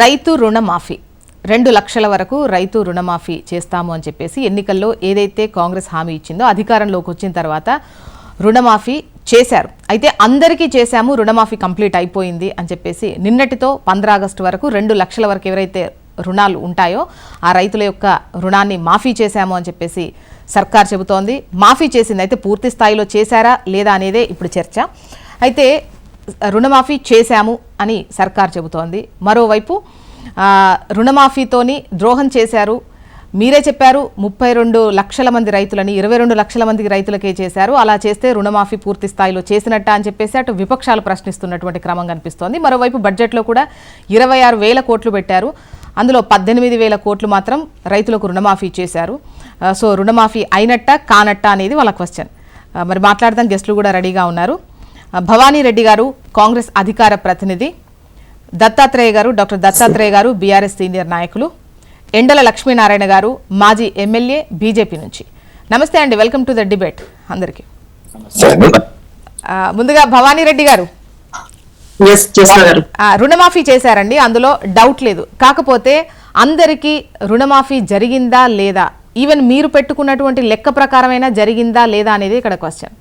రైతు రుణమాఫీ 2 లక్షల వరకు రైతు రుణమాఫీ చేస్తాము అని చెప్పేసి ఎన్నికల్లో ఏదైతే కాంగ్రెస్ హామీ ఇచ్చిందో అధికారంలోకి వచ్చిన తర్వాత రుణమాఫీ చేశారు. అయితే అందరికీ చేశాము, రుణమాఫీ కంప్లీట్ అయిపోయింది అని చెప్పేసి నిన్నటితో 15 ఆగస్టు వరకు 2 లక్షల వరకు ఎవరైతే రుణాలు ఉంటాయో ఆ రైతుల యొక్క రుణాన్ని మాఫీ చేశాము అని చెప్పేసి సర్కార్ చెబుతోంది. మాఫీ చేసింది అయితే పూర్తి స్థాయిలో చేశారా లేదా అనేదే ఇప్పుడు చర్చ. అయితే రుణమాఫీ చేశాము అని సర్కార్ చెబుతోంది. మరోవైపు రుణమాఫీతోని ద్రోహం చేశారు, మీరే చెప్పారు 32 లక్షల మంది రైతులని 22 లక్షల మంది రైతులకే చేశారు, అలా చేస్తే రుణమాఫీ పూర్తి స్థాయిలో చేసినట్ట అని చెప్పేసి అటు విపక్షాలు ప్రశ్నిస్తున్నటువంటి క్రమం కనిపిస్తోంది. మరోవైపు బడ్జెట్లో కూడా 26,000 కోట్లు పెట్టారు, అందులో 18,000 కోట్లు మాత్రం రైతులకు రుణమాఫీ చేశారు. సో రుణమాఫీ అయినట్ట కానట్ట అనేది వాళ్ళ క్వశ్చన్. మరి మాట్లాడదాం, గెస్టులు కూడా రెడీగా ఉన్నారు. భవానీ రెడ్డి గారు కాంగ్రెస్ అధికార ప్రతినిధి, దత్తాత్రేయ గారు డాక్టర్ దత్తాత్రేయ గారు బీఆర్ఎస్ సీనియర్ నాయకులు, ఎండల లక్ష్మీనారాయణ గారు మాజీ ఎమ్మెల్యే బీజేపీ నుంచి. నమస్తే అండి, వెల్కమ్ టు ద డిబేట్ అందరికీ. ముందుగా భవానీ రెడ్డి గారు, రుణమాఫీ చేశారండి, అందులో డౌట్ లేదు. కాకపోతే అందరికీ రుణమాఫీ జరిగిందా లేదా, ఈవెన్ మీరు పెట్టుకున్నటువంటి లెక్క ప్రకారమైనా జరిగిందా లేదా అనేది ఇక్కడ క్వశ్చన్.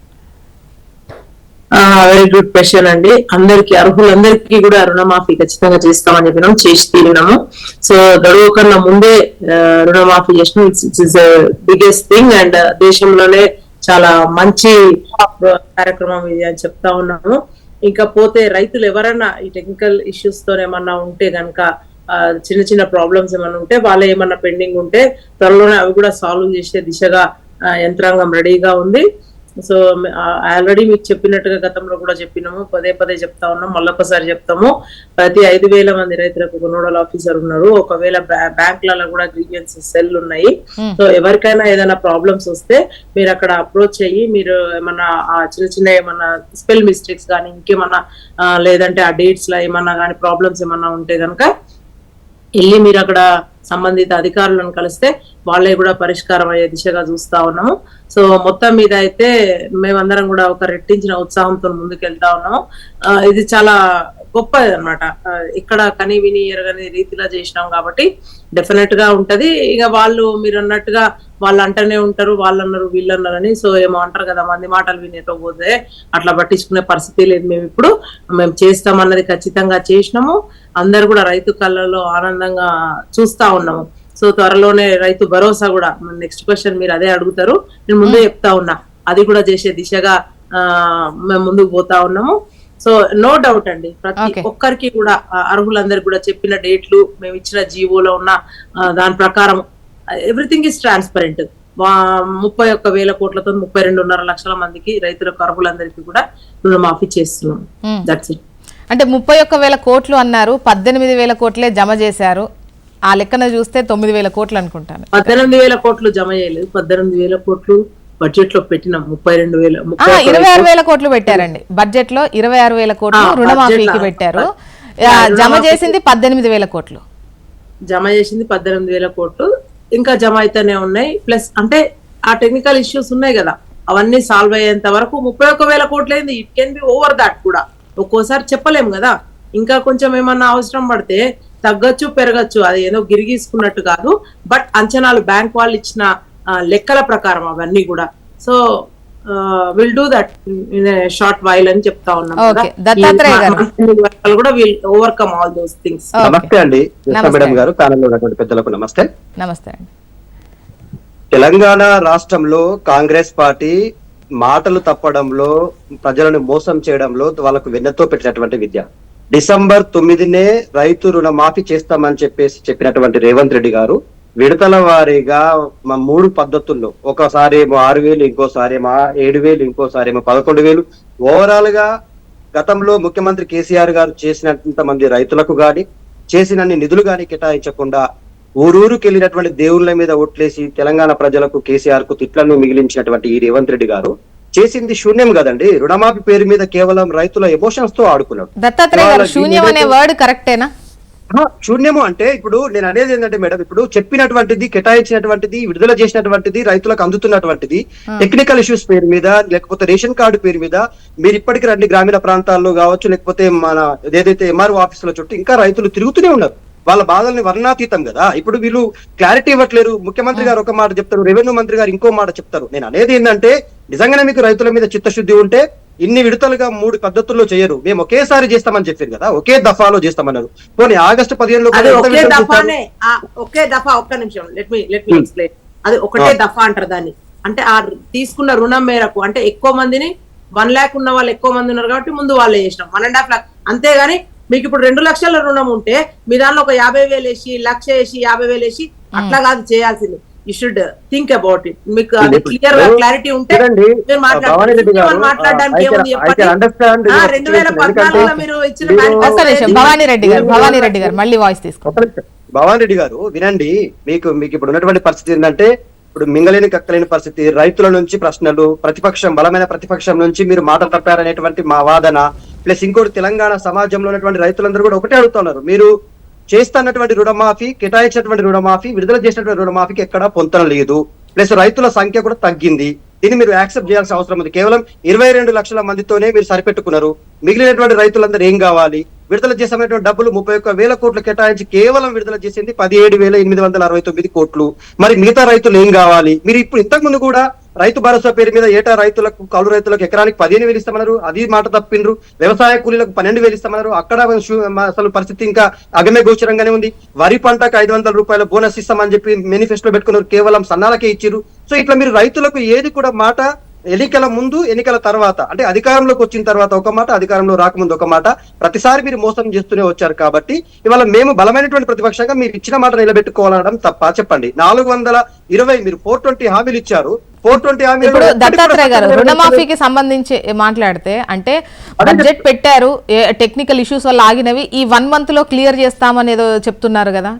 వెరీ గుడ్ క్వశ్చన్ అండి. అందరికి అర్హులందరికీ కూడా రుణమాఫీ ఖచ్చితంగా చేస్తామని చెప్పినాము, చేసి తీరినాము. సో గడువు కన్నా ముందే రుణమాఫీ చేసినాం. ఇట్స్ బిగ్గెస్ట్ థింగ్ అండ్ దేశంలోనే చాలా మంచి కార్యక్రమం ఇది అని చెప్తా ఉన్నాము. ఇంకా పోతే రైతులు ఎవరన్నా ఈ టెక్నికల్ ఇష్యూస్ తో ఏమన్నా ఉంటే గనక, చిన్న చిన్న ప్రాబ్లమ్స్ ఏమన్నా ఉంటే, వాళ్ళు ఏమన్నా పెండింగ్ ఉంటే త్వరలోనే అవి కూడా సాల్వ్ చేసే దిశగా యంత్రాంగం రెడీగా ఉంది. సో ఆల్రెడీ మీకు చెప్పినట్టుగా గతంలో కూడా చెప్పినాము, పదే పదే చెప్తా ఉన్నాం, మళ్ళొకసారి చెప్తాము. ప్రతి 5,000 మంది రైతులకు ఒక నోడల్ ఆఫీసర్ ఉన్నారు. ఒకవేళ బ్యాంకులలో కూడా గ్రీవియన్స్ సెల్ ఉన్నాయి. సో ఎవరికైనా ఏదైనా ప్రాబ్లమ్స్ వస్తే మీరు అక్కడ అప్రోచ్ అయ్యి, మీరు ఏమన్నా చిన్న చిన్న ఏమన్నా స్పెల్ మిస్టేక్స్ కానీ ఇంకేమన్నా లేదంటే ఆ డేట్స్ లో ఏమన్నా కానీ ప్రాబ్లమ్స్ ఏమన్నా ఉంటే కనుక వెళ్ళి మీరు అక్కడ సంబంధిత అధికారులను కలిస్తే వాళ్ళే కూడా పరిష్కారం అయ్యే దిశగా చూస్తా ఉన్నాము. సో మొత్తం మీద అయితే మేమందరం కూడా ఒక రెట్టించిన ఉత్సాహంతో ముందుకెళ్తా ఉన్నాము. ఇది చాలా గొప్పది అనమాట. ఇక్కడ కని విని ఎరగని రీతిలో చేసినాం కాబట్టి డెఫినెట్ గా ఉంటది. ఇక వాళ్ళు మీరు అన్నట్టుగా వాళ్ళు అంటనే ఉంటారు, వాళ్ళు అన్నారు వీళ్ళు అన్నారని. సో ఏమో అంటారు కదా, మంది మాటలు వినేటో పోతే అట్లా పట్టించుకునే పరిస్థితి లేదు. మేము చేస్తామన్నది ఖచ్చితంగా చేసినాము. అందరు కూడా రైతు కళ్ళలో ఆనందంగా చూస్తా ఉన్నాము. సో త్వరలోనే రైతు భరోసా కూడా, నెక్స్ట్ క్వశ్చన్ మీరు అదే అడుగుతారు, నేను ముందే చెప్తా ఉన్నా, అది కూడా చేసే దిశగా మేము ముందుకు పోతా ఉన్నాము. సో నో డౌట్ అండి, ప్రతి ఒక్కరికి కూడా అర్హులందరికి కూడా చెప్పిన డేట్లు, మేము ఇచ్చిన జీవోలో ఉన్న దాని ప్రకారం ఎవ్రీథింగ్ ఇస్ ట్రాన్స్పరెంట్. 31,000 కోట్లతో 32.5 లక్షల మందికి రైతులకు అర్హులందరికీ కూడా రుణమాఫీ చేస్తున్నాం. That's it. అంటే 31,000 కోట్లు అన్నారు, 18,000 కోట్లే జమ చేశారు. ఆ లెక్కన చూస్తే 9,000 కోట్లు అనుకుంటాను. 18,000 కోట్లు జమ చేయలేదు, 18,000 కోట్లు బడ్జెట్ లో పెట్టినాం. 26,000 కోట్లు పెట్టారండి బడ్జెట్ లో, 26,000 కోట్లు రుణమాఫీకి పెట్టారు. జమ చేసింది 18,000 కోట్లు. జమ చేసింది 18,000 కోట్లు, ఇంకా జమ అయితేనే ఉన్నాయి. ప్లస్ అంటే ఆ టెక్నికల్ ఇష్యూస్ ఉన్నాయి కదా, అవన్నీ సాల్వ్ అయ్యేంత వరకు 31,000 కోట్లు అయింది. It can be over that కూడా, ఒక్కోసారి చెప్పలేము కదా. ఇంకా కొంచెం ఏమన్నా అవసరం పడితే తగ్గచ్చు పెరగచ్చు, అది ఏదో గిరిగీసుకున్నట్టు కాదు. బట్ అంచనాలు బ్యాంక్ వాళ్ళు ఇచ్చిన లెక్కల ప్రకారం అవన్నీ కూడా. So will do that in short while అని చెప్తా ఉన్నాం కూడా, will overcome all those things. నమస్తే అండి మేడం గారు, ప్యానెల్లో ఉన్నటువంటి పెద్దలకు నమస్తే. నమస్తే అండి. తెలంగాణ రాష్ట్రంలో కాంగ్రెస్ పార్టీ మాటలు తప్పడంలో, ప్రజలను మోసం చేయడంలో వాళ్ళకు వెన్నెతో పెట్టినటువంటి విద్య. డిసెంబర్ 9నే రైతు రుణమాఫీ చేస్తామని చెప్పినటువంటి రేవంత్ రెడ్డి గారు విడతల వారీగా 3 పద్ధతుల్లో, ఒకసారి ఏమో 6,000, ఇంకోసారి ఏమో 7,000, ఇంకోసారి ఏమో 11,000, ఓవరాల్ గా గతంలో ముఖ్యమంత్రి కేసీఆర్ గారు చేసినంత మంది రైతులకు గాని, చేసినన్ని నిధులు గాని కేటాయించకుండా ఊరూరుకి వెళ్ళినటువంటి దేవుళ్ళ మీద ఓట్లేసి తెలంగాణ ప్రజలకు, కేసీఆర్ కు తిట్లను మిగిలించినటువంటి ఈ రేవంత్ రెడ్డి గారు చేసింది శూన్యం కదండి. రుణమాఫీ పేరు మీద కేవలం రైతుల ఎమోషన్స్ తో ఆడుకున్నాడు. దత్తాత్రేయ గారు, శూన్యం అనే వర్డ్ కరెక్టేనా? శూన్యము అంటే ఇప్పుడు నేను అనేది ఏంటంటే మేడం, ఇప్పుడు చెప్పినటువంటిది, కేటాయించినటువంటిది, విడుదల చేసినటువంటిది, రైతులకు అందుతున్నటువంటిది, టెక్నికల్ ఇష్యూస్ పేరు మీద, లేకపోతే రేషన్ కార్డు పేరు మీద మీరు ఇప్పటికీ రండి గ్రామీణ ప్రాంతాల్లో కావచ్చు, లేకపోతే మన ఏదైతే ఎంఆర్ఓ ఆఫీసుల చుట్టూ ఇంకా రైతులు తిరుగుతూనే ఉన్నారు. వాళ్ళ బాధల్ని వర్ణాతీతం కదా. ఇప్పుడు వీళ్ళు క్లారిటీ ఇవ్వట్లేరు. ముఖ్యమంత్రి గారు ఒక మాట చెప్తారు, రెవెన్యూ మంత్రి గారు ఇంకో మాట చెప్తారు. నేను అనేది ఏంటంటే నిజంగానే మీకు రైతుల మీద చిత్తశుద్ధి ఉంటే ఇన్ని విడతలుగా 3 పద్ధతుల్లో చేయరు. మేము ఒకేసారి చేస్తామని చెప్పారు కదా, ఒకే దఫాలో చేస్తామన్నారు. పోనీ ఆగస్టు 15 ఒకే దఫా. ఒక్క నిమిషం, లెట్ మీ ఎక్స్ప్లెయిన్. అది ఒకటే దఫా అంటారు దాన్ని. అంటే ఆ తీసుకున్న రుణం మేరకు, అంటే ఎక్కువ మందిని 1 lakh ఉన్న వాళ్ళు ఎక్కువ మంది ఉన్నారు కాబట్టి ముందు వాళ్ళే చేసినాం 1.5 lakh. అంతేగాని మీకు ఇప్పుడు 2 లక్షల రుణం ఉంటే మీ దానిలో ఒక 50,000 వేసి, 1,00,000 వేసి, 50,000 వేసి అట్లా కాదు చేయాల్సింది. You should think about it. మీకు అది క్లియర్ గా క్లారిటీ ఉంటే మీరు మాట్లాడడానికి ఏముంది చెప్పండి. 2014లో మీరు ఇచ్చిన భవానీ రెడ్డి గారు మళ్ళీ వాయిస్ తీసుకోండి. భవానీ రెడ్డి గారు వినండి. మీకు ఇప్పుడు ఉన్నటువంటి పరిస్థితి ఏంటంటే, ఇప్పుడు మింగలేని కక్కలేని పరిస్థితి, రైతుల నుంచి ప్రశ్నలు, ప్రతిపక్షం బలమైన ప్రతిపక్షం నుంచి మీరు మాట తప్పారనేటువంటి మా వాదన, ప్లస్ ఇంకోటి తెలంగాణ సమాజంలో ఉన్నటువంటి రైతులందరూ కూడా ఒకటే అడుగుతున్నారు, మీరు చేస్తున్నటువంటి రుణమాఫీ, కేటాయించినటువంటి రుణమాఫీ, విడుదల చేసినటువంటి రుణమాఫీకి ఎక్కడా పొంతన లేదు. ప్లస్ రైతుల సంఖ్య కూడా తగ్గింది. దీన్ని మీరు యాక్సెప్ట్ చేయాల్సిన అవసరం ఉంది. కేవలం 22 లక్షల మందితోనే మీరు సరిపెట్టుకున్నారు. మిగిలినటువంటి రైతులందరూ ఏం కావాలి? విడుదల చేసినటువంటి డబ్బులు 31,000 కోట్లు కేటాయించి కేవలం విడుదల చేసింది 17,869 కోట్లు. మరి మిగతా రైతులు ఏం కావాలి? మీరు ఇప్పుడు ఇంతకు ముందు కూడా రైతు భరోసా పేరు మీద ఏటా రైతులకు, కౌలు రైతులకు ఎకరానికి 15,000 ఇస్తామన్నారు. అది మాట తప్పిండ్రు. వ్యవసాయ కూలీలకు 12,000 ఇస్తామన్నారు. అక్కడ అసలు పరిస్థితి ఇంకా అగమ్య గోచరంగానే ఉంది. వరి పంటకు 500 రూపాయల బోనస్ ఇస్తామని చెప్పి మేనిఫెస్టోలో పెట్టుకున్నారు. కేవలం సన్నాలకే ఇచ్చిర్రు. సో ఇట్లా మీరు రైతులకు ఏది కూడా మాట, ఎన్నికల ముందు ఎన్నికల తర్వాత, అంటే అధికారంలోకి వచ్చిన తర్వాత ఒక మాట, అధికారంలో రాకముందు ఒక మాట, ప్రతిసారి మీరు మోసం చేస్తూనే వచ్చారు. కాబట్టి ఇవాళ మేము బలమైనటువంటి ప్రతిపక్షంగా మీరు ఇచ్చిన మాట నిలబెట్టుకోవాలనడం తప్ప? చెప్పండి. 420 మీరు 420 హామీలు ఇచ్చారు. 420 హామీలు దత్తాత్రేయ గారు రుణమాఫీకి సంబంధించి మాట్లాడితే, అంటే బడ్జెట్ పెట్టారు, టెక్నికల్ ఇష్యూస్ వల్ల ఆగినవి, ఈ 1 month లో క్లియర్ చేస్తామనేదో చెప్తున్నారు కదా.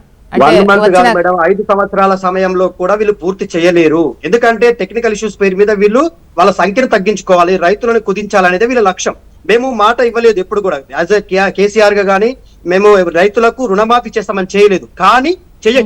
1 month కాదు మేడం, 5 సంవత్సరాల సమయంలో కూడా వీళ్ళు పూర్తి చేయలేరు. ఎందుకంటే టెక్నికల్ ఇష్యూస్ పేరు మీద వీళ్ళు వాళ్ళ సంఖ్యను తగ్గించుకోవాలి, రైతులను కుదించాలనేది వీళ్ళ లక్ష్యం. మేము మాట ఇవ్వలేదు ఎప్పుడు కూడా. యాజ్ కేసీఆర్ గా కానీ మేము రైతులకు రుణమాఫీ చేస్తామని చేయలేదు. కానీ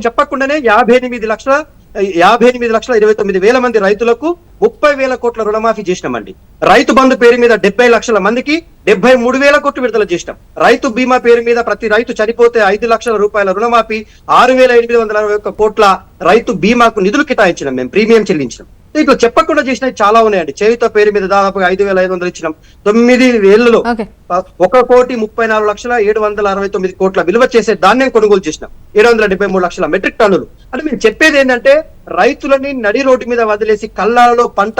చెప్పకుండానే 58,29,000 మంది రైతులకు 30,000 కోట్ల రుణమాఫీ చేసినామండి. రైతు బంధు పేరు మీద 70 లక్షల మందికి 73,000 కోట్లు విడుదల చేసినాం. రైతు బీమా పేరు మీద ప్రతి రైతు చనిపోతే 5 లక్షల రూపాయల రుణమాఫీ, 6,861 కోట్ల రైతు బీమాకు నిధులు కేటాయించినాం, మేము ప్రీమియం చెల్లించినాం. ఇట్లా చెప్పకుండా చేసినవి చాలా ఉన్నాయండి. చేయుత పేరు మీద దాదాపుగా 5,500 ఇచ్చినాం. 9,000లో 1,34,769 కోట్ల విలువ చేసే ధాన్యం కొనుగోలు చేసినాం. 773 లక్షల మెట్రిక్ టన్నులు. అంటే మేము చెప్పేది ఏంటంటే, రైతులని నడి రోడ్డు మీద వదిలేసి కళ్ళాలలో పంట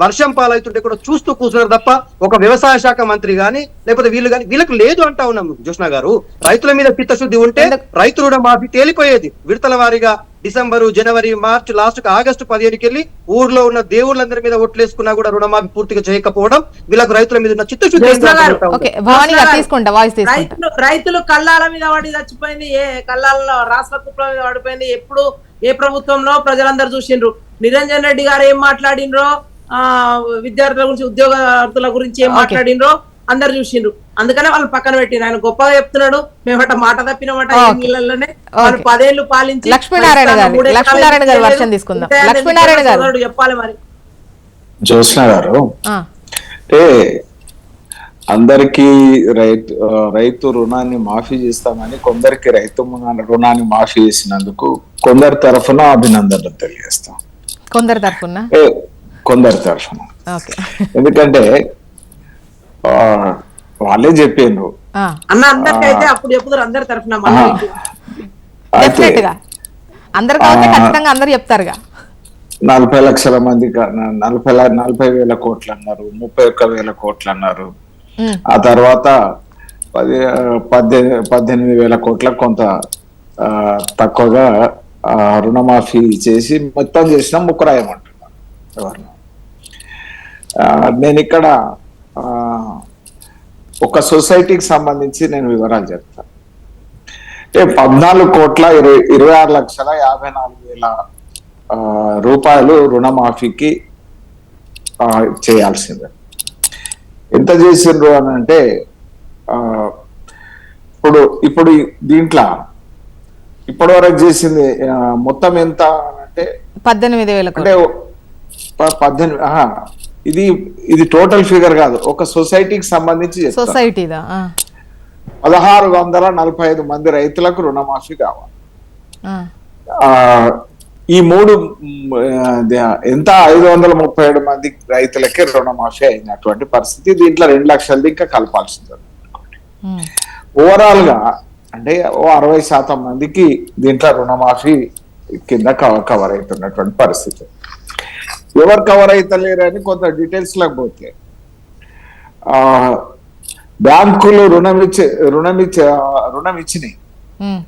వర్షం పాలవుతుంటే కూడా చూస్తూ కూర్చున్నారు తప్ప ఒక వ్యవసాయ శాఖ మంత్రి గాని లేకపోతే వీళ్ళు గాని వీళ్ళకి లేదు అంటా ఉన్నాం. జోష్నా గారు, రైతుల మీద చిత్తశుద్ధి ఉంటే రైతు రుణమాఫీ తేలిపోయేది. విడతల వారీగా డిసెంబరు, జనవరి, మార్చి, లాస్ట్ ఆగస్టు 15కి వెళ్ళి ఊర్లో ఉన్న దేవుళ్ళందరి మీద ఓట్లేసుకున్నా కూడా రుణమాఫీ పూర్తిగా చేయకపోవడం వీళ్ళకు రైతుల మీద ఉన్న చిత్తశుద్ధి. రైతులు కళ్ళాల మీద పడి చచ్చిపోయింది, ఏ కళ్ళాలలో రాష్ట్ర కుప్పల మీద పడిపోయింది. ఎప్పుడు ఏ ప్రభుత్వంలో ప్రజలందరూ చూసిండ్రు. నిరంజన్ రెడ్డి గారు ఏం మాట్లాడినరో, విద్యార్థుల గురించి, ఉద్యోగార్థుల గురించి ఏం మాట్లాడినరో అందరు చూసిండ్రు. అందుకనే వాళ్ళు పక్కన పెట్టిన. ఆయన గొప్పగా చెప్తున్నాడు, మేమట మాట తప్పినమాట ఇళ్లలోనే వాళ్ళు 10 ఏళ్ళు పాలించి. లక్ష్మీనారాయణ గారు వర్షం తీసుకుందాం. లక్ష్మీనారాయణ గారు చెప్పాలి. మరి జ్యోత్స్న గారు, అంటే అందరికి రైతు రుణాన్ని మాఫీ చేస్తామని కొందరికి రైతు రుణాన్ని మాఫీ చేసినందుకు కొందరి తరఫున అభినందనలు తెలియజేస్తాం. కొందరి తరఫున ఎందుకంటే వాళ్ళే చెప్పిండ్రు అన్న అందరికైతే అప్పుడు చెప్పుతారు అందరి తరఫున. అందరు చెప్తారుగా 40 లక్షల మంది 40,000 కోట్లు అన్నారు, 31,000 కోట్లు అన్నారు. ఆ తర్వాత 18,000 కోట్ల కొంత తక్కువగా రుణమాఫీ చేసి మొత్తం చేసిన ముక్కురాయమంటున్నారు ఎవరు. నేను ఇక్కడ ఒక సొసైటీకి సంబంధించి నేను వివరాలు చెప్తాను. అంటే 14,26,54,000 రూపాయలు రుణమాఫీకి చేయాల్సిందే. ఎంత చేసిండ్రు అని అంటే, ఇప్పుడు దీంట్లో ఇప్పటి వరకు చేసింది మొత్తం ఎంత అంటే 18,000. అంటే 18. ఇది టోటల్ ఫిగర్ కాదు, ఒక సొసైటీకి సంబంధించి. 1645 మంది రైతులకు రుణమాఫీ కావాలి. ఆ, ఈ మూడు ఎంత 537 మంది రైతులకే రుణమాఫీ అయినటువంటి పరిస్థితి. దీంట్లో 2 లక్షలది ఇంకా కలపాల్సింది. ఉమ్, ఓవరాల్ గా అంటే 60% మందికి దీంట్లో రుణమాఫీ కింద కవర్ అవుతున్నటువంటి పరిస్థితి. ఎవరు కవర్ అవుతలేరని కొంత డీటెయిల్స్ లకు పోతే బ్యాంకులు రుణం ఇచ్చినాయి. ఉమ్,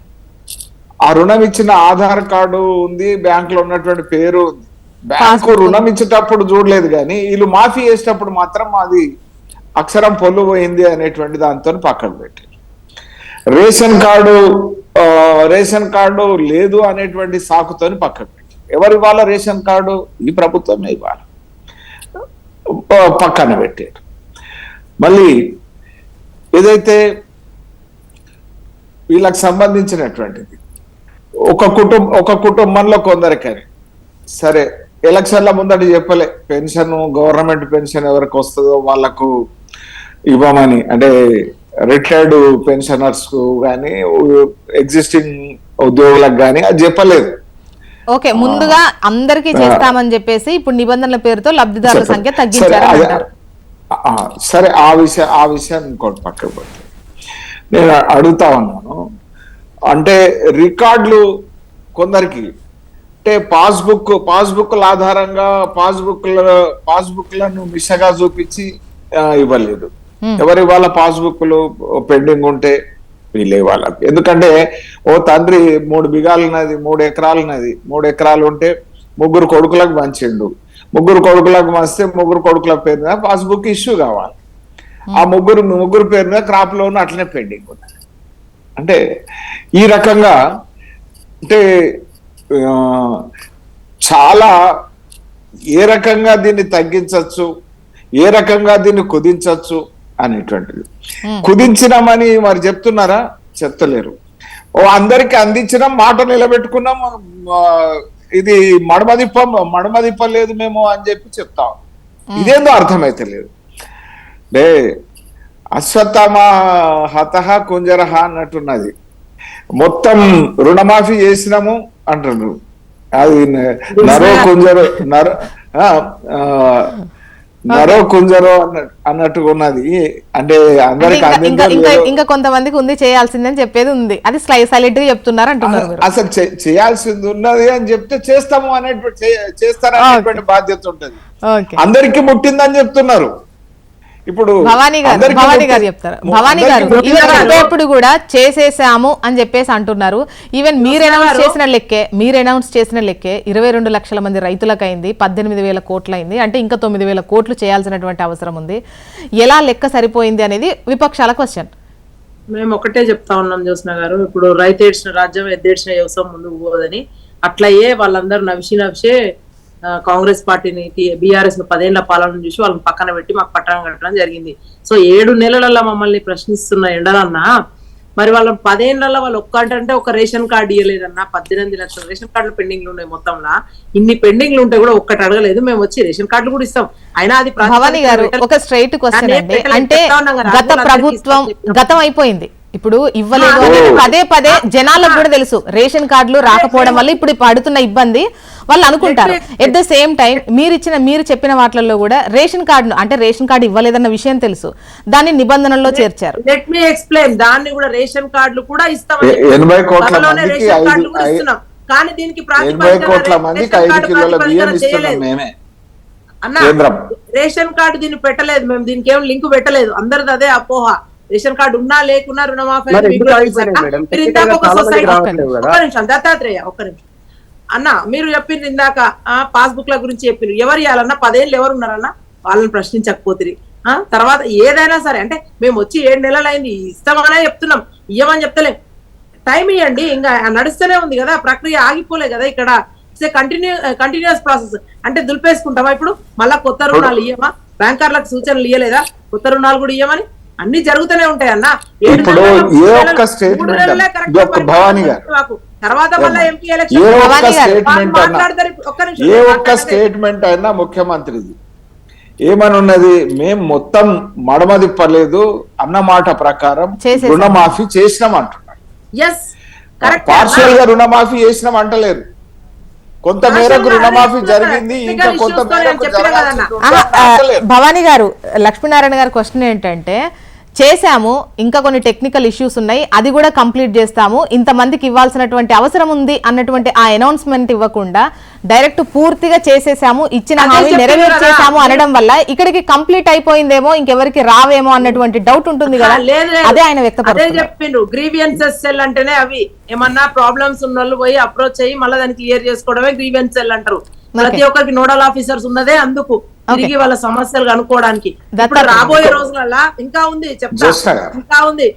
ఆ రుణం ఇచ్చిన ఆధార్ కార్డు ఉంది, బ్యాంకులో ఉన్నటువంటి పేరు ఉంది. బ్యాంకు రుణం ఇచ్చేటప్పుడు చూడలేదు, కానీ వీళ్ళు మాఫీ చేసేటప్పుడు మాత్రం అది అక్షరం పొల్లు పోయింది అనేటువంటి దాంతో పక్కన పెట్టి రేషన్ కార్డు లేదు అనేటువంటి సాకుతోని పక్కన పెట్టి ఎవరు ఇవ్వాలా రేషన్ కార్డు? ఈ ప్రభుత్వమే ఇవ్వాలి, పక్కన పెట్టారు. మళ్ళీ ఏదైతే వీళ్ళకి సంబంధించినటువంటిది ఒక కుటుంబంలో కొందరికని సరే ఎలక్షన్ల ముందట చెప్పలే పెన్షన్, గవర్నమెంట్ పెన్షన్ ఎవరికి వస్తుందో వాళ్లకు ఇవ్వమని, అంటే రిటైర్డ్ పెన్షనర్స్ కు కానీ ఎగ్జిస్టింగ్ ఉద్యోగులకు కానీ అది చెప్పలేదు. ఓకే, ముందుగా అందరికీ చేస్తామని చెప్పేసి ఇప్పుడు నిబంధనల పేరుతో లబ్ధిదారుల సంఖ్య తగ్గించారు. సరే, ఆ విషయం ఇంకోటి పక్కకు పోతే నేను అడుగుతా ఉన్నాను. అంటే రికార్డులు కొందరికి అంటే పాస్బుక్ల ఆధారంగా పాస్బుక్లను మిషగా చూపించి ఇవ్వలేదు. ఎవరి వాళ్ళ పాస్బుక్లు పెండింగ్ ఉంటే వీళ్ళు ఇవ్వాలి. ఎందుకంటే ఓ తండ్రి 3 బిఘాలు ఉన్నది, 3 ఎకరాలు ఉన్నది, 3 ఎకరాలు ఉంటే 3 కొడుకులకు పంచిండు. 3 కొడుకులకు పంచితే 3 కొడుకుల పేరు మీద పాస్బుక్ ఇష్యూ కావాలి. ఆ ముగ్గురు పేరు మీద క్రాప్ లోన్ అట్లనే పెండింగ్ ఉన్నది. అంటే ఈ రకంగా అంటే చాలా ఏ రకంగా దీన్ని తగ్గించవచ్చు, ఏ రకంగా దీన్ని కుదించవచ్చు అనేటువంటిది. కుదించినామని మరి చెప్తున్నారా? చెప్తలేరు. అందరికి అందించినాం, మాట నిలబెట్టుకున్నాం, ఇది మడమదిప్పలేదు మేము అని చెప్పి చెప్తాం. ఇదేందో అర్థమైతే లేదు. అంటే అశ్వత్థామ హతహ కుంజరహ అన్నట్టున్నది. మొత్తం రుణమాఫీ చేసినాము అంటున్నారు. అది నరో కుంజరో అన్నట్టుగా ఉన్నది. అంటే అందరికి ఇంకా కొంతమందికి ఉంది చేయాల్సిందని చెప్పేది ఉంది, అది సైలెంట్ గా చెప్తున్నారు అంటున్నారు. అసలు చేయాల్సింది ఉన్నది అని చెప్తే చేస్తాము చేస్తారనేటువంటి బాధ్యత ఉంటుంది. అందరికి ముట్టిందని చెప్తున్నారు. ఇప్పుడు భవానీ గారు చెప్తారు. భవానీ గారు ఇప్పుడు కూడా చేసేసాము అని చెప్పేసి అంటున్నారు. ఈవెన్ మీరు అనౌన్స్ చేసిన లెక్కే 22 లక్షల మంది రైతులకు అయింది, 18,000 కోట్లు అయింది. అంటే ఇంకా 9,000 కోట్లు చేయాల్సినటువంటి అవసరం ఉంది. ఎలా లెక్క సరిపోయింది అనేది విపక్షాల క్వశ్చన్. మేము ఒకటే చెప్తా ఉన్నాం జ్యోత్స్న గారు, ఇప్పుడు రైతు ఏడ్చిన రాజ్యం ఎద్దేడ్చిన వ్యవసాయం ముందుకు పోదని అట్లయే వాళ్ళందరూ నవిషే కాంగ్రెస్ పార్టీని బీఆర్ఎస్ 10 ఏళ్ల పాలన చూసి వాళ్ళని పక్కన పెట్టి మాకు పట్టణం కట్టడం జరిగింది. సో 7 నెలలలో మమ్మల్ని ప్రశ్నిస్తున్న ఎండలన్నా మరి వాళ్ళ 10 ఏళ్లలో వాళ్ళు ఒక్కటంటే ఒక రేషన్ కార్డు ఇవ్వలేదన్నా. 18 లక్షల రేషన్ కార్డులు పెండింగ్లు ఉన్నాయి. మొత్తంలో ఇన్ని పెండింగ్లు ఉంటే కూడా ఒక్కటి అడగలేదు. మేము వచ్చి రేషన్ కార్డులు కూడా ఇస్తాం. అయినా అది భవానీ గారు ఒక స్ట్రైట్ క్వశ్చన్ అండి. అంటే గత ప్రభుత్వం గతం అయిపోయింది, ఇప్పుడు ఇవ్వలేదు అనేది పదే జనాలకు కూడా తెలుసు. రేషన్ కార్డులు రాకపోవడం వల్ల ఇప్పుడు పడుతున్న ఇబ్బంది వాళ్ళు అనుకుంటారు. ఎట్ ద సేమ్ టైం మీరు చెప్పిన వాటిల్లో కూడా రేషన్ కార్డు ఇవ్వలేదన్న విషయం తెలుసు, దాన్ని నిబంధనల్లో చేర్చారు. Let me explain. దాన్ని కూడా రేషన్ కార్డులు కూడా ఇస్తాం, కానీ దీనికి అన్న రేషన్ కార్డు దీన్ని పెట్టలేదు. మేము దీనికి ఏం లింక్ పెట్టలేదు. అందరిది అదే అపోహ. రేషన్ కార్డు ఉన్నా లేకున్నా రుణమాఫీ. దత్తాత్రేయ ఒక్క నిమిషం అన్న, మీరు చెప్పింది ఇందాక పాస్బుక్ల గురించి చెప్పారు. ఎవరు ఇవ్వాలన్నా 10 ఏళ్ళు ఎవరు ఉన్నారన్నా వాళ్ళని ప్రశ్నించకపోతే తర్వాత ఏదైనా సరే అంటే మేము వచ్చి 7 నెలలు అయింది ఇస్తామనే చెప్తున్నాం, ఇవ్వమని చెప్తలేం. టైం ఇవ్వండి, ఇంకా నడుస్తూనే ఉంది కదా, ప్రక్రియ ఆగిపోలే కదా. ఇక్కడ కంటిన్యూస్ ప్రాసెస్. అంటే దులిపేసుకుంటామా ఇప్పుడు మళ్ళా కొత్త రుణాలు ఇవ్వమా? బ్యాంకర్లకు సూచనలు ఇవ్వలేదా కొత్త రుణాలు కూడా ఇవ్వమని? అన్ని జరుగుతూనే ఉంటాయి అన్న. ఇప్పుడు ఏ ఒక్క స్టేట్మెంట్ భవానీ గారు తర్వాత ఏ ఒక్క స్టేట్మెంట్ అయినా ముఖ్యమంత్రిది ఏమని ఉన్నది, మేము మొత్తం మడమ తిప్పలేదు అన్న మాట ప్రకారం చేసేసాం. రుణమాఫీ చేసినాం అంటున్నారు. ఎస్ కరెక్ట్ పార్షియల్ గా రుణమాఫీ చేసినాం అంటలేరు. కొంత మేరకు రుణమాఫీ జరిగింది, ఇంకా కొంత మేరకు జరగాల్సింది. భవానీ గారు, లక్ష్మీనారాయణ గారి క్వశ్చన్ ఏంటంటే, చేశాము, ఇంకా కొన్ని టెక్నికల్ ఇష్యూస్ ఉన్నాయి, అది కూడా కంప్లీట్ చేస్తాము, ఇంతమందికి ఇవ్వాల్సినటువంటి అవసరం ఉంది అన్నటువంటి ఆ అనౌన్స్మెంట్ ఇవ్వకుండా డైరెక్ట్ పూర్తిగా చేసేసాము, ఇచ్చిన హామీ నెరవేర్చేసాము అనడం వల్ల ఇక్కడికి కంప్లీట్ అయిపోయిందేమో, ఇంకెవరికి రావేమో అన్నటువంటి డౌట్ ఉంటుంది కదా, అదే ఆయన వ్యక్తపరుస్తున్నారు. చెప్పిండ్రు గ్రీవియన్సెస్ సెల్ అంటేనే అవి ఏమన్నా ప్రాబ్లమ్స్ ఉన్న వాళ్ళు పోయి అప్రోచ్ అయ్యి మళ్ళీ దాన్ని క్లియర్ చేసుకోవడమే గ్రీవియన్స్ సెల్ అంటారు. ప్రతి ఒక్కరికి నోడల్ ఆఫీసర్స్ ఉన్నదే అందుకు, తిరిగి వాళ్ళ సమస్యలు కనుక్కోవడానికి. ఇప్పుడు రాబోయే రోజులలో ఇంకా ఉంది, చెప్తా ఇంకా ఉంది,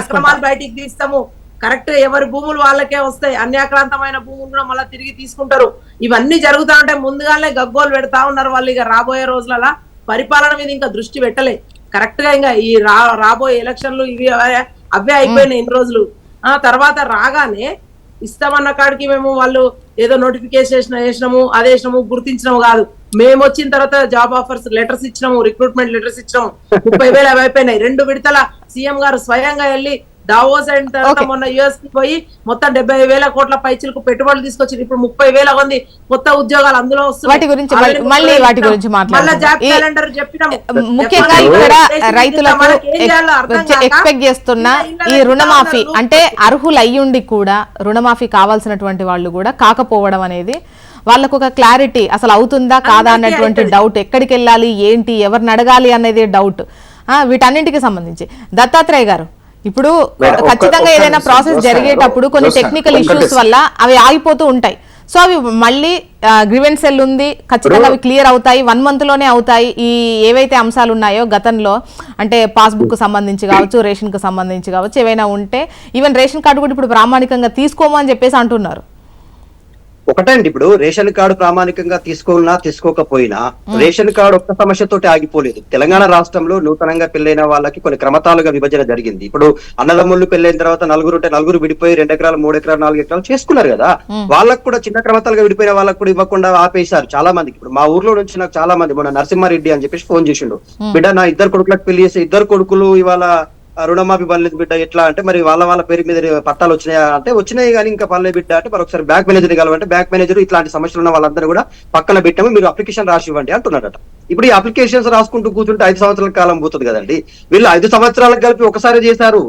అక్రమాలు బయటికి తీస్తాము, కరెక్ట్ ఎవరి భూములు వాళ్ళకే వస్తాయి, అన్యాక్రాంతమైన భూములు కూడా మళ్ళీ తిరిగి తీసుకుంటారు. ఇవన్నీ జరుగుతా ఉంటే ముందుగానే గగ్గోలు పెడతా ఉన్నారు వాళ్ళు. ఇక రాబోయే రోజులలో పరిపాలన మీద ఇంకా దృష్టి పెట్టలే కరెక్ట్ గా. ఇంకా ఈ రాబోయే ఎలక్షన్లు ఇవి అవే అయిపోయినాయి ఇన్ని రోజులు. తర్వాత రాగానే ఇస్తామన్న కాడికి మేము వాళ్ళు ఏదో నోటిఫికేషన్ వేసినాము, అదే వేసినాము, గుర్తించినాము కాదు. మేము వచ్చిన తర్వాత జాబ్ ఆఫర్స్ లెటర్స్ ఇచ్చినాము, రిక్రూట్మెంట్ లెటర్స్ ఇచ్చినాము. 30,000 అవి అయిపోయినాయి. 2 విడతల సీఎం గారు స్వయంగా వెళ్ళి దావోస్ అయిన తర్వాత మొన్న యుఎస్ కి పోయి మొత్తం 70,000 కోట్ల పైచలకు పెట్టుబడులు తీసుకొచ్చి ఇప్పుడు 30,000 మంది కొత్త ఉద్యోగాలు అందులో వస్తున్నాయి. వాటి గురించి ముఖ్యంగా ఇక్కడ రైతులకు ఎక్స్పెక్ట్ చేస్తున్న ఈ రుణమాఫీ అంటే అర్హులు అయ్యుండి కూడా రుణమాఫీ కావాల్సినటువంటి వాళ్ళు కూడా కాకపోవడం అనేది వాళ్ళకు ఒక క్లారిటీ, అసలు అవుతుందా కాదా అన్నటువంటి డౌట్, ఎక్కడికి వెళ్ళాలి ఏంటి ఎవరిని అడగాలి అనేది డౌట్. వీటన్నింటికి సంబంధించి దత్తాత్రేయ గారు, ఇప్పుడు ఖచ్చితంగా ఏదైనా ప్రాసెస్ జరిగేటప్పుడు కొన్ని టెక్నికల్ ఇష్యూస్ వల్ల అవి ఆగిపోతూ ఉంటాయి. సో అవి మళ్ళీ గ్రీవెన్స్ సెల్ ఉంది, ఖచ్చితంగా అవి క్లియర్ అవుతాయి, 1 month లోనే అవుతాయి. ఈ ఏవైతే అంశాలు ఉన్నాయో గతంలో, అంటే పాస్బుక్ కు సంబంధించి కావచ్చు, రేషన్ కు సంబంధించి కావచ్చు, ఏవైనా ఉంటే ఈవెన్ రేషన్ కార్డు కూడా ఇప్పుడు ప్రామాణికంగా తీసుకోమని చెప్పేసి అంటున్నారు. ఒకటండి, ఇప్పుడు రేషన్ కార్డు ప్రామాణికంగా తీసుకున్నా తీసుకోకపోయినా రేషన్ కార్డు ఒక్క సమస్యతోటి ఆగిపోలేదు. తెలంగాణ రాష్ట్రంలో నూతనంగా పెళ్లైన వాళ్ళకి కొన్ని క్రమతాలుగా విభజన జరిగింది. ఇప్పుడు అన్నదమ్ముళ్ళు పెళ్లైన తర్వాత నలుగురు విడిపోయి 2 ఎకరాలు 3 ఎకరాలు 4 ఎకరాలు చేసుకున్నారు కదా, వాళ్ళకు కూడా చిన్న క్రమతాలుగా విడిపోయిన వాళ్ళకు కూడా ఇవ్వకుండా ఆపేశారు చాలా మందికి. ఇప్పుడు మా ఊర్లో నుంచి నాకు చాలా మంది మొన్న నరసింహారెడ్డి అని చెప్పేసి ఫోన్ చేసిండు, బిడ్డ నా 2 కొడుకులకు పెళ్లి చేసి 2 కొడుకులు ఇవాళ రుణమాఫీ పర్లేదు బిడ్డ ఎట్లా అంటే, మరి వాళ్ళ పేరు మీద పట్టాలు వచ్చినాయా అంటే వచ్చినాయి కానీ ఇంకా పర్లేదు బిడ్డ అంటే, మరి ఒకసారి బ్యాంక్ మేనేజర్ కలవంటే బ్యాంక్ మేనేజర్ ఇట్లాంటి సమస్యలు ఉన్న వాళ్ళందరూ కూడా పక్కన పెట్టాము, మీరు అప్లికేషన్ రాసి ఇవ్వండి అంటున్నారట. ఇప్పుడు ఈ అప్లికేషన్స్ రాసుకుంటూ కూర్చుంటే 5 సంవత్సరాల కాలం పోతుంది కదండి. వీళ్ళు 5 సంవత్సరాలకు కలిపి ఒకసారి చేశారు.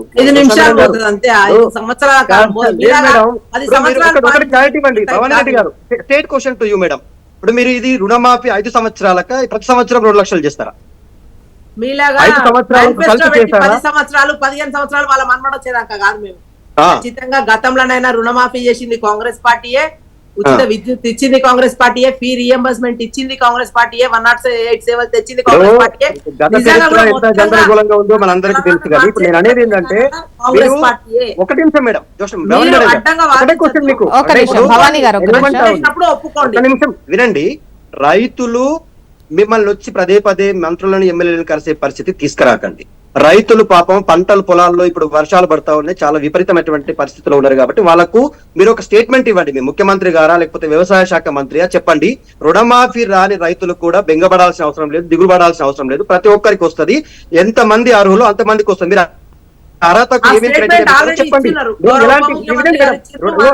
క్లారిటీ ఇవ్వండి భవానీ రెడ్డి గారు. State question to you madam, ఇప్పుడు మీరు ఇది రుణమాఫీ 5 సంవత్సరాలక ప్రతి సంవత్సరం 2 లక్షలు చేస్తారా? మీలాగా 10 సంవత్సరాలు 15 సంవత్సరాలు వాళ్ళ మన్మడ వచ్చేదాకా కాదు. మేము ఖచ్చితంగా గతంలోనైనా రుణమాఫీ చేసింది కాంగ్రెస్ పార్టీయే, ఉచిత విద్యుత్ ఇచ్చింది కాంగ్రెస్ పార్టీయే, ఫీ రియంబర్స్మెంట్ ఇచ్చింది కాంగ్రెస్ పార్టీయే, 108 సేవలు తెచ్చింది కాంగ్రెస్ పార్టీయే. గందరగోళంగా ఉందో మనందరికీ తెలుసు కదా. ఇప్పుడు నేను అనేది ఏంటంటే, ఒక నిమిషం మేడం, ఒక నిమిషం వినండి. రైతులు మిమ్మల్ని వచ్చి పదే మంత్రులను ఎమ్మెల్యేలను కలిసే పరిస్థితి తీసుకురాకండి. రైతులు పాపం పంటలు పొలాల్లో ఇప్పుడు వర్షాలు పడతా ఉన్నాయి, చాలా విపరీతమైనటువంటి పరిస్థితుల్లో ఉన్నారు కాబట్టి వాళ్ళకు మీరు ఒక స్టేట్మెంట్ ఇవ్వండి. మీ ముఖ్యమంత్రి గారా లేకపోతే వ్యవసాయ శాఖ మంత్రియా చెప్పండి, రుణమాఫీ రాని రైతులు కూడా బెంగపడాల్సిన అవసరం లేదు, దిగులు పడాల్సిన అవసరం లేదు, ప్రతి ఒక్కరికి వస్తుంది, ఎంత మంది అర్హులు అంతమందికి వస్తుంది. మీరు అర్హతకు ఏమేమి చెప్పండి.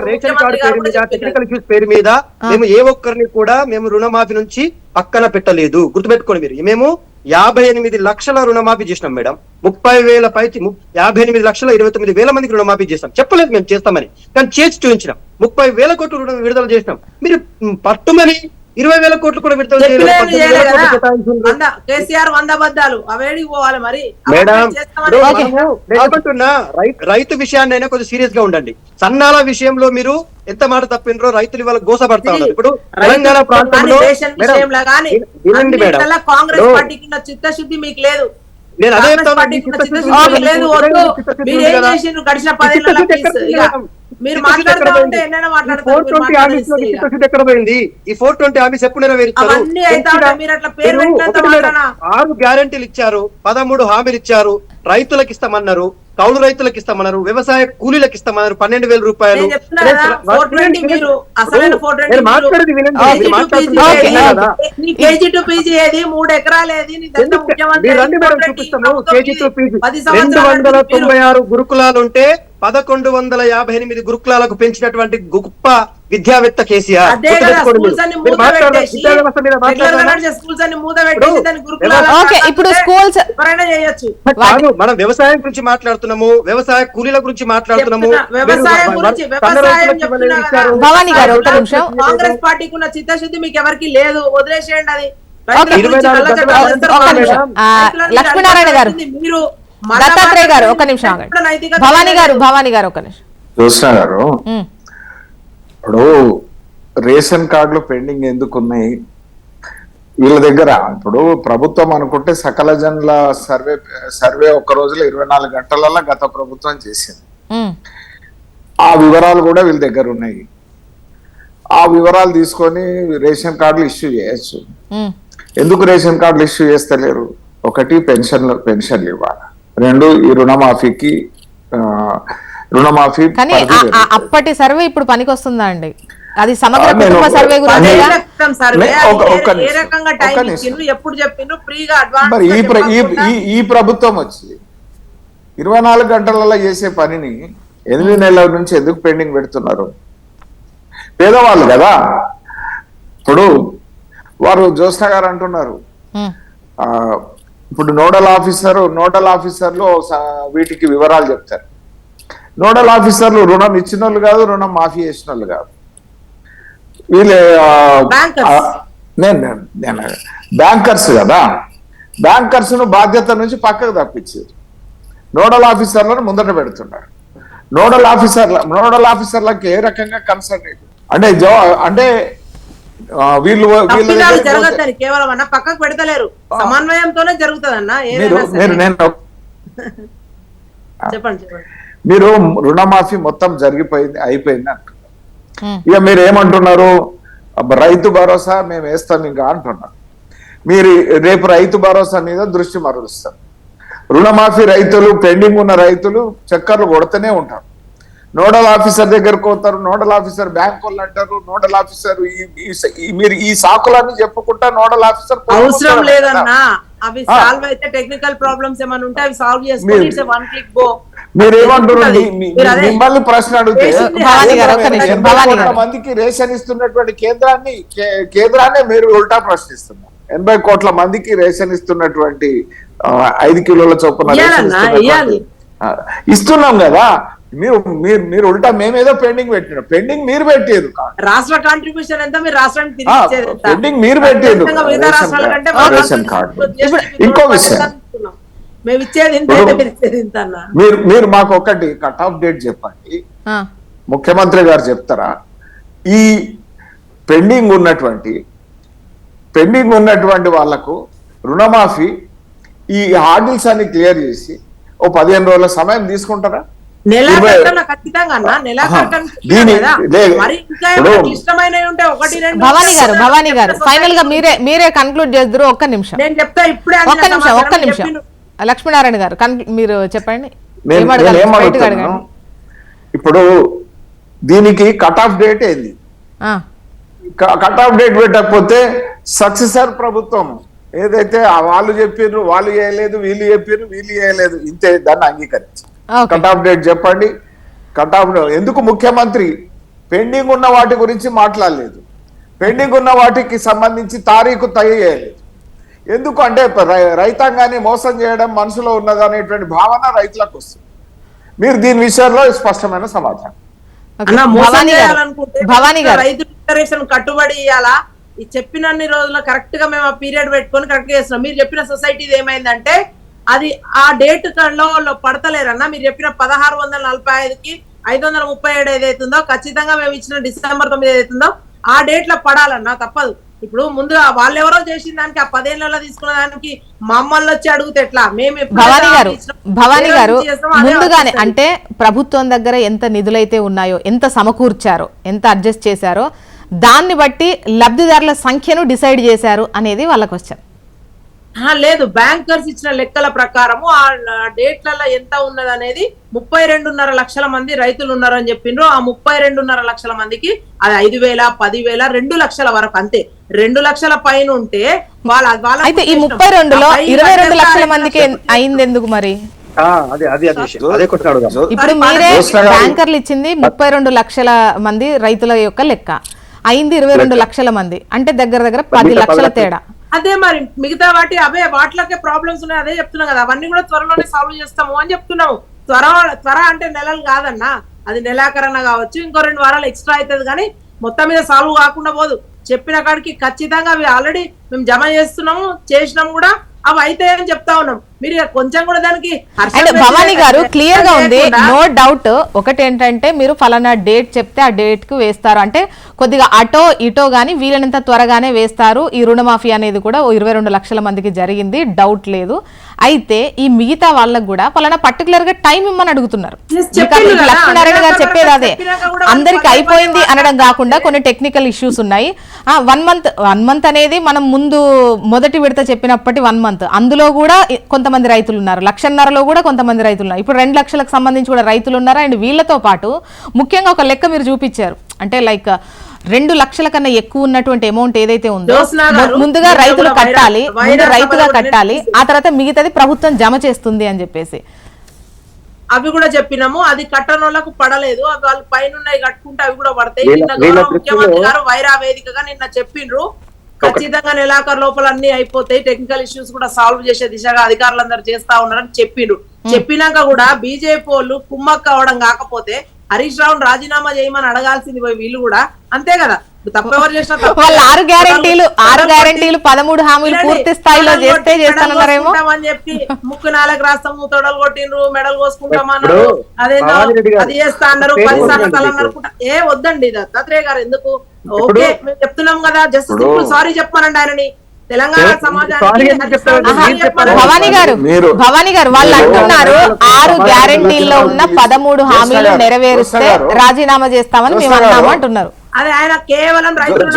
రేషన్ కార్డు పేరు మీద, టెక్నికల్ ఇష్యూస్ పేరు మీద మేము ఏ ఒక్కరిని కూడా మేము రుణమాఫీ నుంచి పక్కన పెట్టలేదు. గుర్తుపెట్టుకోండి మీరు. మేము 58 లక్షల రుణమాఫీ చేసినాం మేడం. 30,000 పైచి 58,29,000 మందికి రుణమాఫీ చేస్తాం. చెప్పలేదు మేము చేస్తామని, కానీ చేసి చూపించినాం. 30,000 కోట్లు రుణం విడుదల చేసినాం. మీరు పట్టుమని 20,000 కోట్లు కూడా విడుదల కేసీఆర్ 100 అబద్ధాలు అవేడికి పోవాలి. మరి మేడం ఏమంటున్నా, రైతు విషయాన్ని అయినా కొంచెం సీరియస్ గా ఉండండి. సన్నాల విషయంలో మీరు ఎంత మాట తప్పినరో రైతులు ఇవాళ గోసపడతా ఉన్నారు. ఇప్పుడు తెలంగాణ ప్రాంతంలో కాంగ్రెస్ పార్టీకి చిత్తశుద్ధి మీకు లేదు. నేను అదే మీరు మాట్లాడుతూ ఉంటే ఎన్నైనా మాట్లాడతారు. ఎక్కడ పోయింది ఈ 420 హామీస్? ఎప్పుడు నెరవేరుస్తారు? 6 గ్యారెంటీలు ఇచ్చారు, 13 హామీలు ఇచ్చారు, రైతులకు ఇస్తామన్నారు. కౌలు రైతులకు ఇస్తామన్నారు, వ్యవసాయ కూలీలకు ఇస్తామన్నారు 12,000 రూపాయలు. నేను చెప్తున్నా కదా, 420 మీరు అసలైన 420 నేను మాట్లాడేది వినండి. KG మీరు to మాట్లాడుతున్నారు PG వినండి ఏది? కదా. నీ KG to PG ఏది? 3 ఎకరాలు ఏది? నీ దగ్గర ఎందుకు? ముఖ్యమంత్రి మీరు రండి మేడం 420 చూపిస్తాము. ప్రభుత్వం కేజీ టు పీజీ 10 సంవత్సరాలు 296 గురుకులాలు ఉంటే 1158 గురుకులాలకు పెంచినటువంటి గొప్ప విద్యావేత్త కేసీఆర్. అదే కదా, గుర్తుపెట్టుకోండి స్కూల్స్ మీరు. అన్ని మీరు మాట్లాడారు, మూతపెట్టేసి, విద్యా వ్యవస్థ మీద రెగ్యులర్ గా మాట్లాడారా? నడిచే స్కూల్స్ అన్ని మూతపెట్టేసి ఇప్పుడు దాన్ని గురుకులాల ఓకే, ఇప్పుడు స్కూల్స్ ఎవరైనా చేయొచ్చు. కాదు, మనం వ్యవసాయం గురించి మాట్లాడుతున్నాము, వ్యవసాయ కూలీల గురించి మాట్లాడుతున్నాము. చెప్తున్నా, వ్యవసాయం మీరు గురించి సన్న వ్యవసాయం రైతులకు చెప్తున్నా ఇవ్వలేదు, కదా. ఇచ్చారు. భవానీ గారు, ఒక్క నిమిషం. కాంగ్రెస్ పార్టీకి ఉన్న చిత్తశుద్ధి మీకు ఎవరికి లేదు, వదిలేసేయండి అది. ఓకే. 24 గంటలు ఒక్క నిమిషం. లక్ష్మీనారాయణ గారు, మీరు దత్తాత్రేయ గారు ఒక్క నిమిషం ఆగండి. భవానీ గారు ఒక్క నిమిషం. జ్యోత్స్న గారు, ఉమ్, ఇప్పుడు రేషన్ కార్డులు పెండింగ్ ఎందుకు ఉన్నాయి వీళ్ళ దగ్గర? ఇప్పుడు ప్రభుత్వం అనుకుంటే సకల జనుల సర్వే ఒక్క రోజులో 24 గంటలలో గత ప్రభుత్వం చేసింది. ఉమ్, ఆ వివరాలు కూడా వీళ్ళ దగ్గర ఉన్నాయి. ఆ వివరాలు తీసుకొని రేషన్ కార్డులు ఇష్యూ చేయొచ్చు. ఉమ్. ఎందుకు రేషన్ కార్డులు ఇష్యూ చేస్తలేరు? ఒకటి పెన్షన్లు ఇవ్వాలి, 2 ఈ రుణమాఫీకి రుణమాఫీ కానీ పరిధి పెరుగుతుంది. అప్పటి సర్వే ఇప్పుడు పనికి వస్తుందా అండి? అది సమగ్ర నేను కుటుంబ సర్వే గురించి ఏ రకంగా టైం ఇచ్చిండ్రు, ఎప్పుడు చెప్పిండ్రు, ఫ్రీగా మరి అడ్వాన్స్ ఈ ప్రభుత్వం వచ్చి 24 గంటలలో చేసే పనిని 8 నెలల నుంచి ఎందుకు పెండింగ్ పెడుతున్నారు? పేదవాళ్ళు కదా. ఇప్పుడు వారు జ్యోత్స్న గారు అంటున్నారు, ఇప్పుడు నోడల్ ఆఫీసర్లు వీటికి వివరాలు చెప్తారు. నోడల్ ఆఫీసర్లు రుణం ఇచ్చిన వాళ్ళు కాదు, రుణం మాఫీ చేసిన వాళ్ళు కాదు. వీళ్ళే నేను బ్యాంకర్స్ కదా. బ్యాంకర్స్ ను బాధ్యత నుంచి పక్కకు తప్పించారు, నోడల్ ఆఫీసర్లను ముందట పెడుతున్నారు. నోడల్ ఆఫీసర్లకు ఏ రకంగా కన్సర్న్ అంటే వీళ్ళు జరగద్దని కేవలం అన్న పక్కకు పెడతలేరు, సమన్వయంతోనే జరుగుతుందన్న. చెప్పండి. మీరు రుణమాఫీ మొత్తం అయిపోయింది అంటున్నారు. ఇక మీరు ఏమంటున్నారు? రైతు భరోసా మేము వేస్తాం ఇంకా అంటున్నారు. మీరు రేపు రైతు భరోసా మీద దృష్టి మరలుస్తారు. రుణమాఫీ రైతులు, పెండింగ్ ఉన్న రైతులు చక్కర్లు కొడుతూనే ఉంటారు. నోడల్ ఆఫీసర్ దగ్గరకు పోతారు, నోడల్ ఆఫీసర్ బ్యాంక్ వాళ్ళు అంటారు, నోడల్ ఆఫీసర్ మీరు ఈ సాకులన్నీ చెప్పుకుంటా నోడల్ ఆఫీసర్ అవసరం లేదన్నా. అవి సాల్వ్ అయితే టెక్నికల్ ప్రాబ్లమ్స్ ఏమైనా ఉంటే అవి సాల్వ్ చేసుకొని ఇట్స్ వన్ క్లిక్ గో. మీరేమంటున్నారు? మిమ్మల్ని ప్రశ్న అడిగితే 80 కోట్ల మందికి రేషన్ ఇస్తున్నటువంటి కేంద్రాన్ని మీరు ఉల్టా ప్రశ్నిస్తున్నారు. 80 కోట్ల మందికి రేషన్ ఇస్తున్నటువంటి 5 కిలోల చొప్పున ఇస్తున్నాం కదా. మీరు ఉల్టా మేమేదో పెండింగ్ పెట్టినాం. పెండింగ్ మీరు పెట్టారు. రాష్ట్ర కాంట్రిబ్యూషన్ ఎంత? మీరు రాష్ట్రానికి పెండింగ్ మీరు పెట్టారు రేషన్ కార్డు. ఇంకో విషయం, మీరు మాకు ఒకటి కట్ ఆఫ్ డేట్ చెప్పండి. ముఖ్యమంత్రి గారు చెప్తారా ఈ పెండింగ్ ఉన్నటువంటి వాళ్లకు రుణమాఫీ ఈ హార్డిల్స్ అన్ని క్లియర్ చేసి ఓ 15 రోజుల సమయం తీసుకుంటారా? భవానీ గారు ఫైనల్ గా మీరే కన్క్లూడ్ చేద్దరు. ఒక్క నిమిషం. లక్ష్మీనారాయణ గారు మీరు చెప్పండి. ఇప్పుడు దీనికి కట్ ఆఫ్ డేట్ ఏంది? కట్ ఆఫ్ డేట్ పెట్టకపోతే సక్సెసర్ ప్రభుత్వం ఏదైతే వాళ్ళు చెప్పారు, వాళ్ళు చేయలేదు, వీళ్ళు చెప్పారు, వీళ్ళు చేయలేదు, ఇంతే, దాన్ని అంగీకరించి కట్ ఆఫ్ డేట్ చెప్పండి. కట్ ఆఫ్ ఎందుకు ముఖ్యమంత్రి పెండింగ్ ఉన్న వాటి గురించి మాట్లాడలేదు, పెండింగ్ ఉన్న వాటికి సంబంధించి తారీఖు చేయలేదు? ఎందుకు అంటే రైతాంగాన్ని మోసం చేయడం మనసులో ఉన్నదనేటువంటి భావన రైతులకు వస్తుంది. మీరు దీని విషయంలో స్పష్టమైన సమాధానం. రైతు డిక్లరేషన్ కట్టుబడి ఇవ్వాలా? ఈ చెప్పినన్ని రోజుల్లో కరెక్ట్ గా మేము ఆ పీరియడ్ పెట్టుకొని కరెక్ట్ గా చేస్తున్నాం. మీరు చెప్పిన సొసైటీ ఏమైందంటే అది ఆ డేట్ లో పడతలేరన్నా. మీరు చెప్పిన 1645కి 537 ఏదైతుందో ఖచ్చితంగా మేము ఇచ్చిన డిసెంబర్ 9 ఏదైతుందో ఆ డేట్ లో పడాలన్నా, తప్పదు. ఇప్పుడు ముందు వాళ్ళెవరో చేసిన దానికి ఆ 10 ఏళ్లలో తీసుకున్న దానికి మమ్మల్ని వచ్చి అడుగుతే ఎట్లా? మేము భవానీ గారు ముందుగానే అంటే ప్రభుత్వం దగ్గర ఎంత నిధులైతే ఉన్నాయో, ఎంత సమకూర్చారో, ఎంత అడ్జస్ట్ చేశారో దాన్ని బట్టి లబ్ధిదారుల సంఖ్యను డిసైడ్ చేశారు అనేది వాళ్ళ క్వశ్చన్. లేదు, బ్యాంకర్స్ ఇచ్చిన లెక్కల ప్రకారము ఆ డేట్లలో ఎంత ఉన్నది అనేది 32.5 లక్షల మంది రైతులు ఉన్నారని చెప్పిండ్రు. ఆ 32.5 లక్షల మందికి అది 5,000, 10,000, 2 లక్షల వరకు అంతే. 2 లక్షల పైన ఉంటే అయితే ఈ 32లో 22 లక్షల మందికి అయింది ఎందుకు మరి? ఇప్పుడు మీరే బ్యాంకర్లు ఇచ్చింది 32 లక్షల మంది రైతుల యొక్క లెక్క, అయింది 22 లక్షల మంది, అంటే దగ్గర 10 లక్షల తేడా. అదే మరి మిగతా వాటిలోకే ప్రాబ్లమ్స్ ఉన్నాయి. అదే చెప్తున్నాం కదా, అవన్నీ కూడా త్వరలోనే సాల్వ్ చేస్తాము అని చెప్తున్నాము. త్వర అంటే నెలలు కాదన్నా, అది నెలాఖరణ కావచ్చు, ఇంకో 2 వారాలు ఎక్స్ట్రా అవుతుంది, కానీ మొత్తం మీద సాల్వ్ కాకుండా పోదు. చెప్పిన కాడికి ఖచ్చితంగా అవి ఆల్రెడీ మేము జమ చేసినాము కూడా, అవి అయితే అని చెప్తా ఉన్నాం. మీరు కొంచెం కూడా దానికి భవానీ గారు క్లియర్ గా ఉంది, నో డౌట్. ఒకటి ఏంటంటే మీరు ఫలానా డేట్ చెప్తే ఆ డేట్ కు వేస్తారు, అంటే కొద్దిగా అటో ఇటో గానీ వీలైనంత త్వరగానే వేస్తారు. ఈ రుణమాఫీ అనేది కూడా 22 లక్షల మందికి జరిగింది, డౌట్ లేదు. అయితే ఈ మిగతా వాళ్ళకు కూడా ఫలానా పర్టికులర్ గా టైం ఇమ్మని అడుగుతున్నారు. లక్ష్మీనారాయణ గారు చెప్పేది అదే, అందరికి అయిపోయింది అనడం కాకుండా కొన్ని టెక్నికల్ ఇష్యూస్ ఉన్నాయి. 1 మంత్ అనేది మనం ముందు మొదటి విడత చెప్పినప్పటి 1 మంత్, అందులో కూడా కొంతమంది రైతులు ఉన్నారు, 1,50,000లో కూడా కొంతమంది రైతులు ఉన్నారు, ఇప్పుడు 2 లక్షలకు సంబంధించి కూడా రైతులు ఉన్నారు. అండ్ వీళ్ళతో పాటు ముఖ్యంగా ఒక లెక్క మీరు చూపించారు, అంటే లైక్ 2 లక్షల కన్నా ఎక్కువ ఉన్నటువంటి అమౌంట్ ఏదైతే ఉందో ముందుగా రైతులు కట్టాలి, ముందు రైతుగా కట్టాలి, ఆ తర్వాత మిగతాది ప్రభుత్వం జమ చేస్తుంది అని చెప్పేసి అవి కూడా చెప్పినాము. అది కట్టని వాళ్ళకు పడలేదు, అవి వాళ్ళు పైన కట్టుకుంటే అవి కూడా పడతాయి. నిన్న గౌరవ ముఖ్యమంత్రి గారు వైరా వేదికగా నిన్న చెప్పిండ్రు, ఖచ్చితంగా నెలాఖరు లోపల అన్ని అయిపోతాయి, టెక్నికల్ ఇష్యూస్ కూడా సాల్వ్ చేసే దిశగా అధికారులందరూ చేస్తా ఉన్నారని చెప్పిండ్రు. చెప్పినాక కూడా బీజేపీ వాళ్ళు కుమ్మక్క అవడం కాకపోతే హరీష్ రావును రాజీనామా చేయమని అడగాల్సింది పోయి వీళ్ళు కూడా, అంతే కదా. తప్పెవరు చేసినా 6 గ్యారెంటీలు 13 హామీలు పూర్తి స్థాయిలో చేస్తే చేస్తానన్నారేమో అని చెప్పి ముక్కు 4 రాస్తాము, తొడలు కొట్టిండ్రు, మెడలు కోసుకుంటామన్నారు, అదేందో అది చేస్తా అన్నారు, 10 సంవత్సరాలు అనుకుంటా. వద్దండి దత్తాత్రేయ గారు, ఎందుకు? ఓకే మేము చెప్తున్నాం కదా, జస్ట్ సింపుల్ సారీ చెప్పానండి ఆయనని. తెలంగాణ సమాజానికి భవానీ గారు వాళ్ళు అంటున్నారు 6 గ్యారెంటీల్లో ఉన్న 13 హామీలు నెరవేరిస్తే రాజీనామా చేస్తామని మేము అన్నాము అంటున్నారు. అది ఆయన కేవలం రైతులు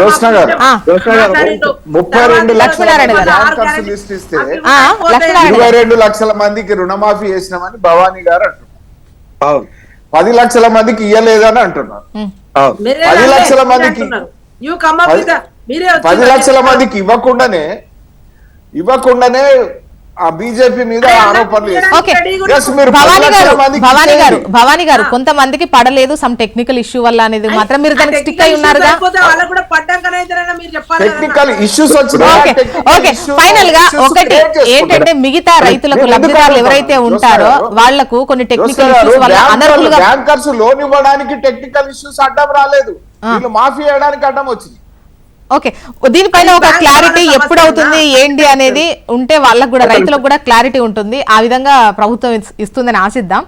32 లక్షల మందికి రుణమాఫీ చేసినామని భవానీ గారు అంటున్నారు, 10 లక్షల మందికి ఇయ్యలేదని అంటున్నారు. 10 లక్షల మందికి 10 లక్షల మందికి ఇవ్వకుండానే ఆ బీజేపీ మీద ఆరోపణలు భవానీ గారు కొంతమందికి పడలేదు, సమ్ టెక్నికల్ ఇష్యూ వల్ల అనేది మాత్రం మీరు దానికి స్టిక్ అయి ఉన్నారుగా. టెక్నికల్ ఇష్యూస్ ఫైనల్ గా ఒకటి ఏంటంటే మిగతా రైతులకు లబ్ధిదారులు ఎవరైతే ఉంటారో వాళ్లకు కొన్ని టెక్నికల్ ఇష్యూస్ వల్ల అనర్హులుగా బ్యాంకర్స్ లోన్ ఇవ్వడానికి టెక్నికల్ ఇష్యూస్ అడ్డం రాలేదు, వీళ్ళు మాఫీ చేయడానికి అడ్డం వచ్చింది. ఓకే, దీనిపైన ఒక క్లారిటీ ఎప్పుడు అవుతుంది ఏంటి అనేది ఉంటే వాళ్ళకు కూడా రైతులకు కూడా క్లారిటీ ఉంటుంది, ఆ విధంగా ప్రభుత్వం ఇస్తుందని ఆశిద్దాం.